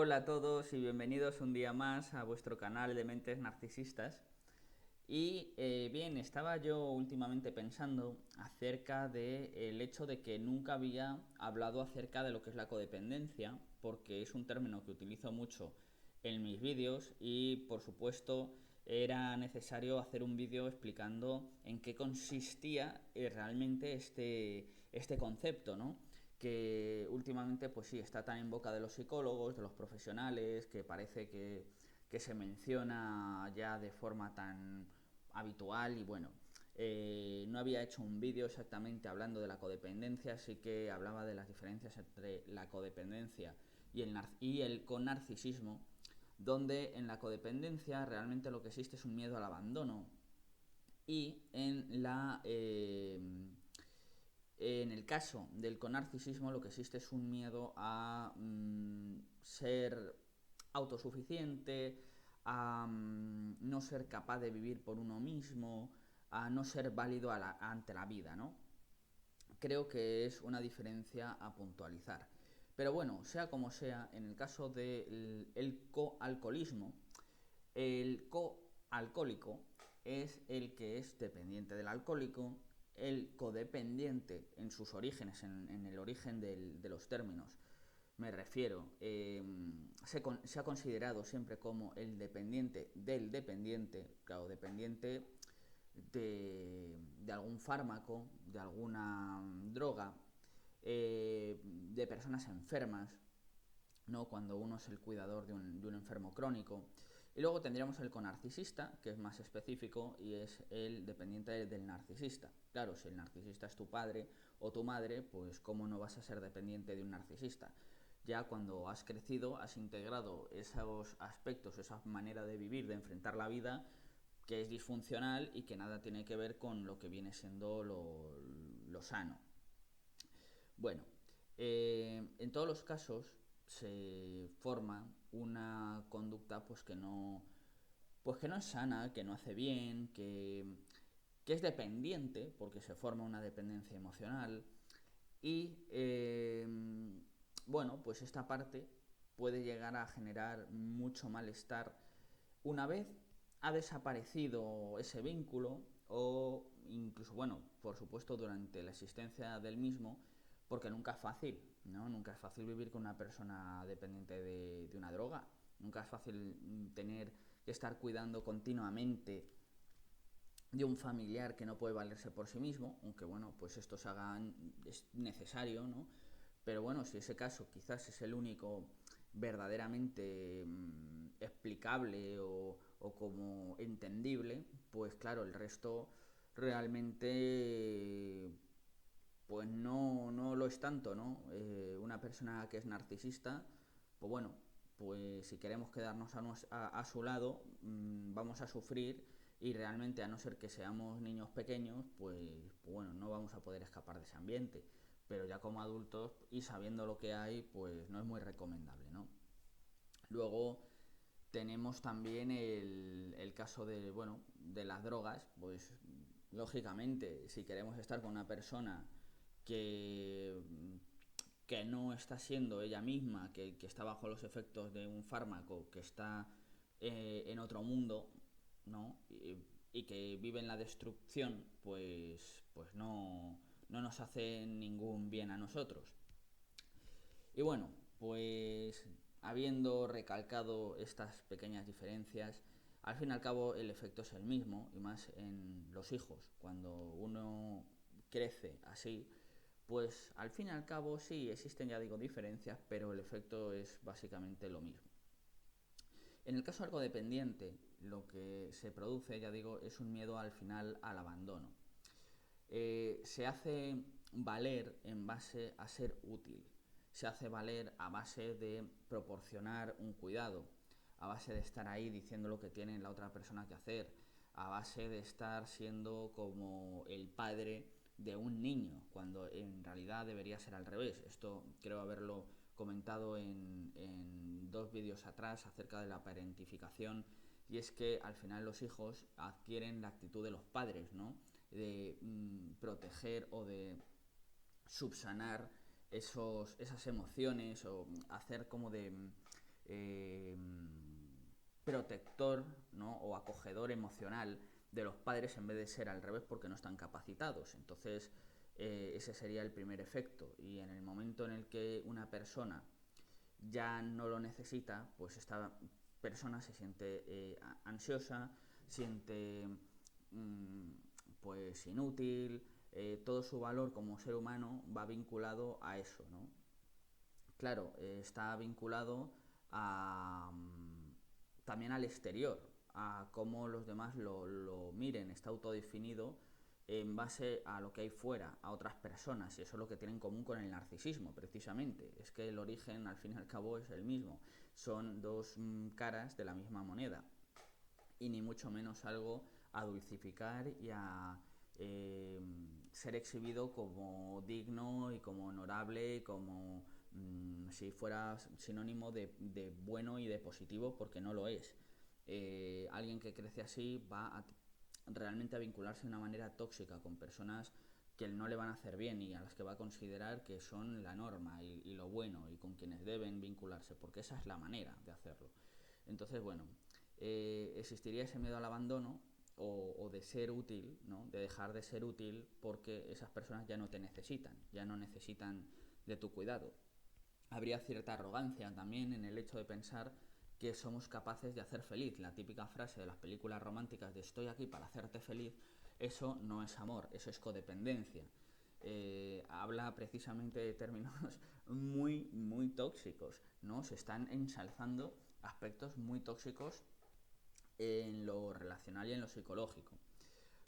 Hola a todos y bienvenidos un día más a vuestro canal de Mentes Narcisistas. Y bien, estaba yo últimamente pensando acerca del hecho de que nunca había hablado acerca de lo que es la codependencia, porque es un término que utilizo mucho en mis vídeos y por supuesto era necesario hacer un vídeo explicando en qué consistía realmente este concepto, ¿no? Que últimamente pues sí, está tan en boca de los psicólogos, de los profesionales, que parece que se menciona ya de forma tan habitual y bueno, no había hecho un vídeo exactamente hablando de la codependencia, así que hablaba de las diferencias entre la codependencia y el con-narcisismo, donde en la codependencia realmente lo que existe es un miedo al abandono y en el caso del conarcisismo lo que existe es un miedo a ser autosuficiente, a no ser capaz de vivir por uno mismo, a no ser válido ante la vida, ¿no? Creo que es una diferencia a puntualizar. Pero bueno, sea como sea, en el caso del coalcoholismo, el coalcohólico es el que es dependiente del alcohólico, el codependiente en sus orígenes, en el origen de los términos. Me refiero, se ha considerado siempre como el dependiente del dependiente, claro, dependiente de algún fármaco, de alguna droga, de personas enfermas, ¿no? Cuando uno es el cuidador de un enfermo crónico. Y luego tendríamos el conarcisista, que es más específico y es el dependiente del narcisista. Claro, si el narcisista es tu padre o tu madre, pues cómo no vas a ser dependiente de un narcisista. Ya cuando has crecido, has integrado esos aspectos, esa manera de vivir, de enfrentar la vida, que es disfuncional y que nada tiene que ver con lo que viene siendo lo sano. Bueno, en todos los casos se forma una conducta pues que no es sana, que no hace bien, que es dependiente, porque se forma una dependencia emocional. Y bueno, pues esta parte puede llegar a generar mucho malestar una vez ha desaparecido ese vínculo o incluso, bueno, por supuesto durante la existencia del mismo, porque nunca es fácil, ¿no? Nunca es fácil vivir con una persona dependiente de una droga, nunca es fácil tener que estar cuidando continuamente de un familiar que no puede valerse por sí mismo, aunque bueno, pues esto se haga, es necesario, ¿no? Pero bueno, si ese caso quizás es el único verdaderamente explicable o como entendible, pues claro, el resto realmente pues no lo es tanto, ¿no? Una persona que es narcisista, pues bueno, pues si queremos quedarnos a su lado, vamos a sufrir y realmente a no ser que seamos niños pequeños, pues bueno, no vamos a poder escapar de ese ambiente. Pero ya como adultos y sabiendo lo que hay, pues no es muy recomendable, ¿no? Luego tenemos también el caso de, bueno, de las drogas, pues lógicamente si queremos estar con una persona que, que no está siendo ella misma, que está bajo los efectos de un fármaco, que está en otro mundo, ¿no? Y que vive en la destrucción, pues no nos hace ningún bien a nosotros. Y bueno, pues habiendo recalcado estas pequeñas diferencias, al fin y al cabo el efecto es el mismo, y más en los hijos. Cuando uno crece así, pues al fin y al cabo sí existen, ya digo, diferencias, pero el efecto es básicamente lo mismo. En el caso algo dependiente, lo que se produce, ya digo, es un miedo al final al abandono. Se hace valer en base a ser útil, se hace valer a base de proporcionar un cuidado, a base de estar ahí diciendo lo que tiene la otra persona que hacer, a base de estar siendo como el padre de un niño, cuando en realidad debería ser al revés. Esto creo haberlo comentado en dos vídeos atrás acerca de la parentificación, y es que al final los hijos adquieren la actitud de los padres, ¿no? De proteger o de subsanar esas emociones o hacer como eh, protector, ¿no? O acogedor emocional de los padres en vez de ser al revés porque no están capacitados. Entonces, ese sería el primer efecto. Y en el momento en el que una persona ya no lo necesita, pues esta persona se siente ansiosa, siente mmm, pues inútil, todo su valor como ser humano va vinculado a eso, ¿no? Claro, está vinculado a, también al exterior, a cómo los demás lo miren, está autodefinido en base a lo que hay fuera, a otras personas, y eso es lo que tiene en común con el narcisismo, precisamente. Es que el origen, al fin y al cabo, es el mismo. Son dos caras de la misma moneda, y ni mucho menos algo a dulcificar y a eh, ser exhibido como digno y como honorable y como si fuera sinónimo de bueno y de positivo, porque no lo es. Alguien que crece así va realmente a vincularse de una manera tóxica con personas que no le van a hacer bien y a las que va a considerar que son la norma y lo bueno y con quienes deben vincularse, porque esa es la manera de hacerlo. Entonces, bueno, existiría ese miedo al abandono o de ser útil, ¿no? De dejar de ser útil porque esas personas ya no te necesitan, ya no necesitan de tu cuidado. Habría cierta arrogancia también en el hecho de pensar que somos capaces de hacer feliz. La típica frase de las películas románticas de estoy aquí para hacerte feliz, eso no es amor, eso es codependencia. Habla precisamente de términos muy tóxicos, ¿no? Se están ensalzando aspectos muy tóxicos en lo relacional y en lo psicológico.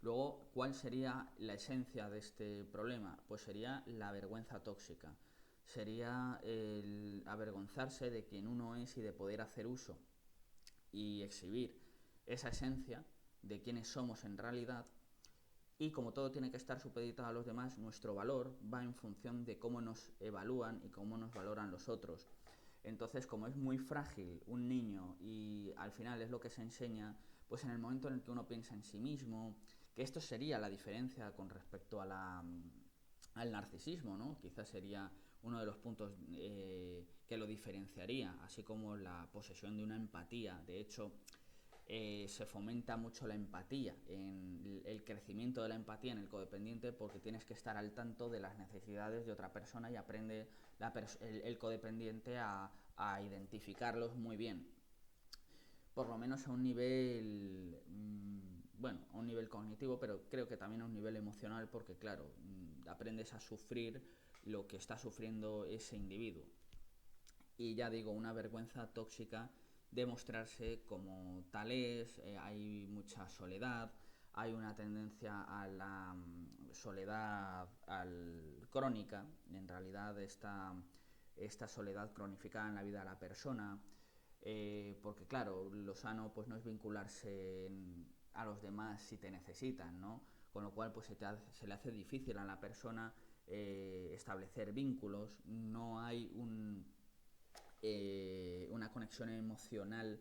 Luego, ¿cuál sería la esencia de este problema? Pues sería la vergüenza tóxica. Sería el avergonzarse de quien uno es y de poder hacer uso y exhibir esa esencia de quienes somos en realidad. Y como todo tiene que estar supeditado a los demás, nuestro valor va en función de cómo nos evalúan y cómo nos valoran los otros. Entonces, como es muy frágil un niño y al final es lo que se enseña, pues en el momento en el que uno piensa en sí mismo, que esto sería la diferencia con respecto a al narcisismo, ¿no? Quizás sería uno de los puntos que lo diferenciaría, así como la posesión de una empatía. De hecho, se fomenta mucho la empatía, en el crecimiento de la empatía en el codependiente, porque tienes que estar al tanto de las necesidades de otra persona y aprende el codependiente a identificarlos muy bien, por lo menos a un nivel, bueno, a un nivel cognitivo, pero creo que también a un nivel emocional, porque claro, aprendes a sufrir lo que está sufriendo ese individuo. Y ya digo, una vergüenza tóxica de mostrarse como tal es, hay mucha soledad, hay una tendencia a la soledad crónica, en realidad esta soledad cronificada en la vida de la persona, porque claro, lo sano pues no es vincularse a los demás si te necesitan, ¿no? Con lo cual pues se le hace difícil a la persona establecer vínculos, no hay una conexión emocional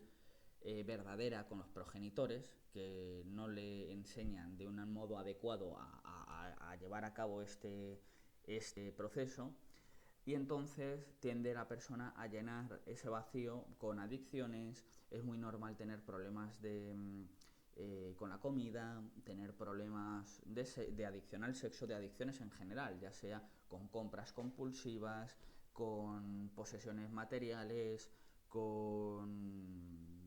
verdadera con los progenitores, que no le enseñan de un modo adecuado a llevar a cabo este proceso, y entonces tiende la persona a llenar ese vacío con adicciones. Es muy normal tener problemas con la comida, tener problemas de adicción al sexo, de adicciones en general, ya sea con compras compulsivas, con posesiones materiales, con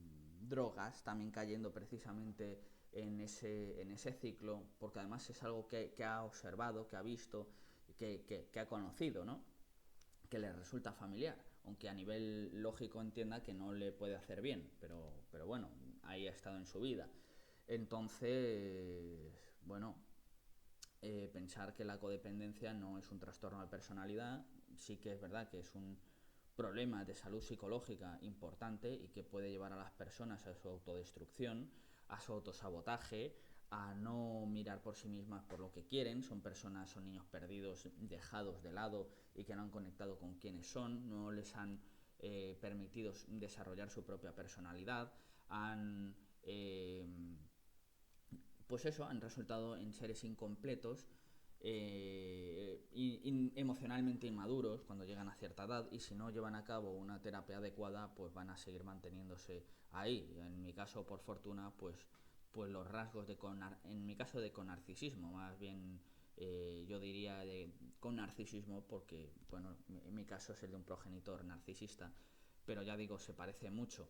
drogas, también cayendo precisamente en ese ciclo, porque además es algo que ha observado, que ha visto, que ha conocido, ¿no? Que le resulta familiar, aunque a nivel lógico entienda que no le puede hacer bien, pero bueno, ahí ha estado en su vida. Entonces, bueno, pensar que la codependencia no es un trastorno de personalidad, sí que es verdad que es un problema de salud psicológica importante y que puede llevar a las personas a su autodestrucción, a su autosabotaje, a no mirar por sí mismas por lo que quieren. Son personas, son niños perdidos, dejados de lado y que no han conectado con quienes son, no les han permitido desarrollar su propia personalidad, han pues eso, han resultado en seres incompletos emocionalmente inmaduros cuando llegan a cierta edad, y si no llevan a cabo una terapia adecuada, pues van a seguir manteniéndose ahí. En mi caso, por fortuna, pues los rasgos en mi caso de conarcisismo, más bien yo diría de con narcisismo, porque bueno, en mi caso es el de un progenitor narcisista, pero ya digo, se parece mucho.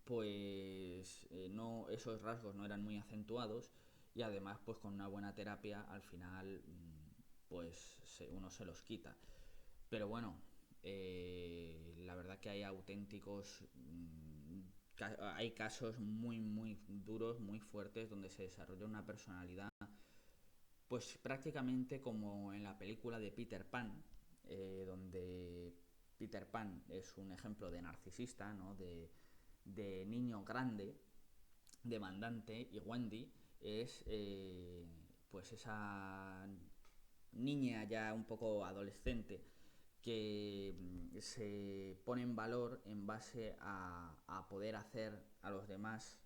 Pues no, esos rasgos no eran muy acentuados, y además pues con una buena terapia al final pues uno se los quita. Pero bueno, la verdad que hay auténticos hay casos muy muy duros, muy fuertes, donde se desarrolla una personalidad pues prácticamente como en la película de Peter Pan, donde Peter Pan es un ejemplo de narcisista, ¿no? De niño grande, demandante, y Wendy es pues esa niña ya un poco adolescente que se pone en valor en base a poder hacer a los demás,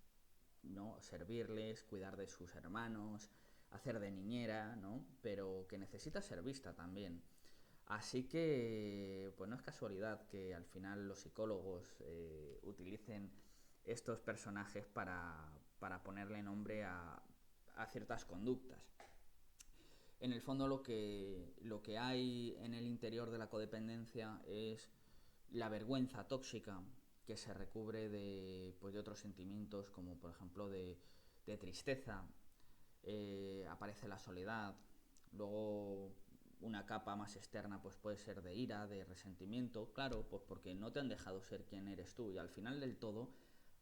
¿no? Servirles, cuidar de sus hermanos, hacer de niñera, ¿no? Pero que necesita ser vista también. Así que, pues no es casualidad que al final los psicólogos utilicen estos personajes para ponerle nombre a ciertas conductas. En el fondo lo que hay en el interior de la codependencia es la vergüenza tóxica que se recubre pues de otros sentimientos, como por ejemplo de tristeza, aparece la soledad, luego una capa más externa pues puede ser de ira, de resentimiento, claro, pues porque no te han dejado ser quien eres tú, y al final del todo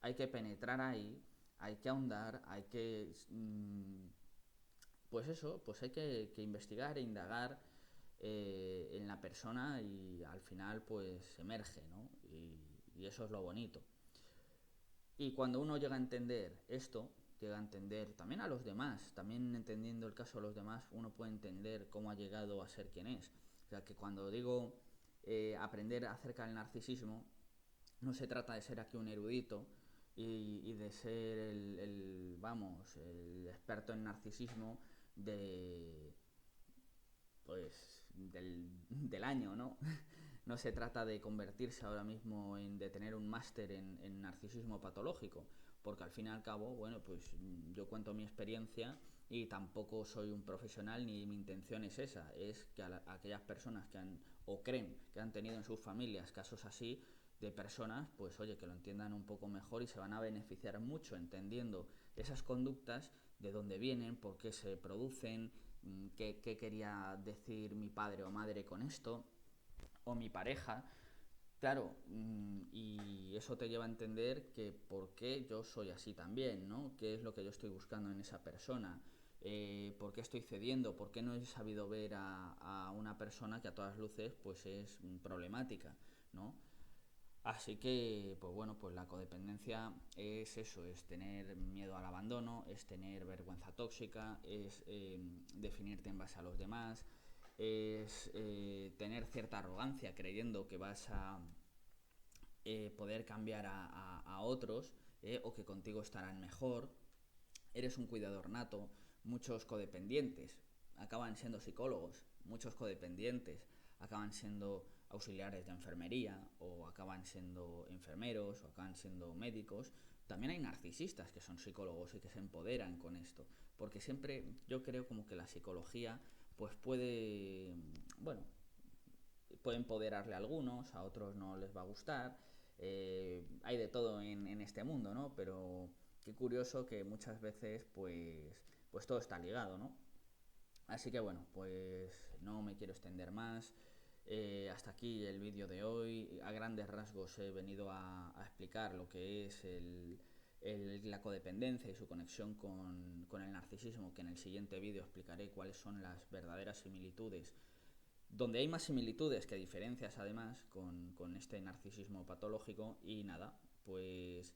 hay que penetrar ahí, hay que ahondar, hay que pues eso, pues hay que investigar e indagar en la persona, y al final pues emerge, ¿no? Y eso es lo bonito. Y cuando uno llega a entender esto, llega a entender también a los demás, también entendiendo el caso de los demás, uno puede entender cómo ha llegado a ser quien es. O sea, que cuando digo aprender acerca del narcisismo, no se trata de ser aquí un erudito y de ser vamos, el experto en narcisismo de, pues, del año, ¿no? No se trata de convertirse ahora mismo de tener un máster en narcisismo patológico, porque al fin y al cabo, bueno, pues yo cuento mi experiencia y tampoco soy un profesional, ni mi intención es esa, es que a aquellas personas que han o creen que han tenido en sus familias casos así de personas, pues oye, que lo entiendan un poco mejor y se van a beneficiar mucho entendiendo esas conductas, de dónde vienen, por qué se producen, qué quería decir mi padre o madre con esto, o mi pareja. Claro, y eso te lleva a entender que por qué yo soy así también, ¿no? ¿Qué es lo que yo estoy buscando en esa persona? ¿Por qué estoy cediendo? ¿Por qué no he sabido ver a una persona que a todas luces pues es problemática, ¿no? Así que, pues bueno, pues la codependencia es eso, es tener miedo al abandono, es tener vergüenza tóxica, es definirte en base a los demás, es tener cierta arrogancia creyendo que vas a poder cambiar a otros, o que contigo estarán mejor. Eres un cuidador nato. Muchos codependientes acaban siendo psicólogos, muchos codependientes acaban siendo auxiliares de enfermería, o acaban siendo enfermeros, o acaban siendo médicos. También hay narcisistas que son psicólogos y que se empoderan con esto, porque siempre yo creo como que la psicología pues bueno, puede empoderarle a algunos, a otros no les va a gustar. Hay de todo en este mundo, ¿no? Pero qué curioso que muchas veces pues todo está ligado, ¿no? Así que bueno, pues no me quiero extender más. Hasta aquí el vídeo de hoy. A grandes rasgos he venido a explicar lo que es la codependencia y su conexión con el narcisismo, que en el siguiente vídeo explicaré cuáles son las verdaderas similitudes, donde hay más similitudes que diferencias además con este narcisismo patológico. Y nada, pues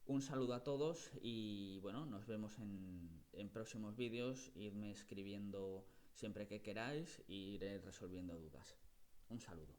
un saludo a todos, y bueno, nos vemos en próximos vídeos. Idme escribiendo siempre que queráis e iré resolviendo dudas. Un saludo.